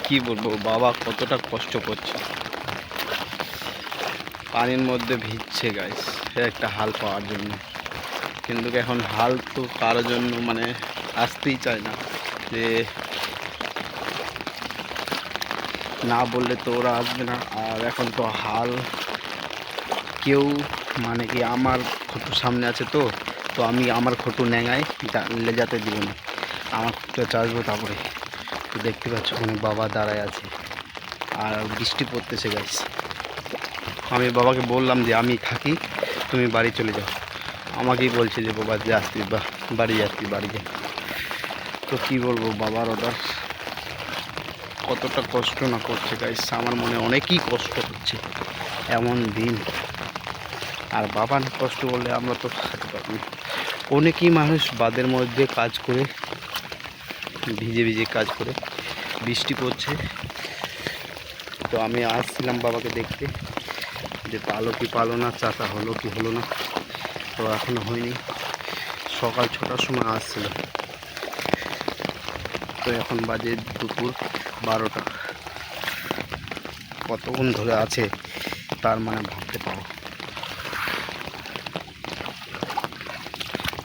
কি বলবো, বাবা কতটা কষ্ট করছে, পানির মধ্যে ভিজছে গাইস একটা হাল পাওয়ার জন্য। কিন্তু এখন হাল তো কারোর জন্য মানে আসতেই চায় না, যে না বললে তো ওরা আসবে না। আর এখন তো হাল কেউ মানে কি আমার খটু সামনে আছে, তো তো আমি আমার খটু ন্যাঙায় লেজাতে দিব না, আমার খটুটা চাষবো। তারপরে তো দেখতে পাচ্ছ ওখানে বাবা দাঁড়ায় আছে আর বৃষ্টি পড়তেছে গাইস। আমি বাবাকে বললাম যে আমি থাকি, তুমি বাড়ি চলে যাও। আমাকেই বলছে যে বাবা যে আসবি বা বাড়ি যাচ্ছি, বাড়ি যা। তো কী বলবো, বাবার ওটা কতটা কষ্ট না করছে গাইস, আমার মনে অনেকই কষ্ট হচ্ছে এমন দিন। আর বাবা না কষ্ট করলে আমরা তো খাতে পারবো না। অনেকেই মানুষ বাদের মধ্যে কাজ করে, ভিজে ভিজে কাজ করে, বৃষ্টি পড়ছে। তো আমি আসছিলাম বাবাকে দেখতে যে পালো কি পালো না, চাষা হলো কি হলো না। তো এখনো হয়নি, সকাল 6টার সময় আসছিল, তো এখন বাজে দুপুর 12টা। কতক্ষণ ধরে আছে তার মানে ভাবতে পারো।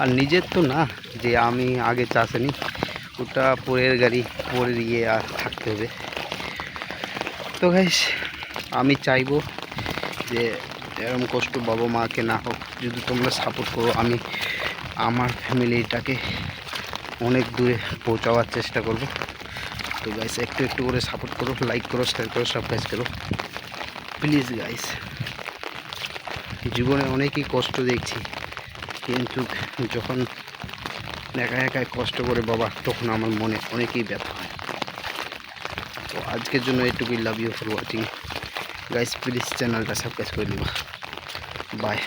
আর নিজের তো না যে আমি আগে চাষে নি, ওটা পরের গাড়ি, পরে গিয়ে আর থাকতে হবে। তো গাইস আমি চাইবো যে এরকম কষ্ট বাবা মাকে না হোক, যদি তোমরা সাপোর্ট করো আমি আমার ফ্যামিলিটাকে অনেক দূরে পৌঁছাবার চেষ্টা করব। তো গাইস একটু একটু করে সাপোর্ট করো, লাইক করো, শেয়ার করো, সাবস্ক্রাইব করো প্লিজ গাইস। জীবনে অনেকই কষ্ট দেখছি, কিন্তু যখন একা একাই কষ্ট করে বাবা, তখন আমার মনে অনেকই ব্যথা হয়। তো আজকের জন্য এটুকুই। Love you for watching guys, please চ্যানেলটা সাবস্ক্রাইব করে দিবা। বাই।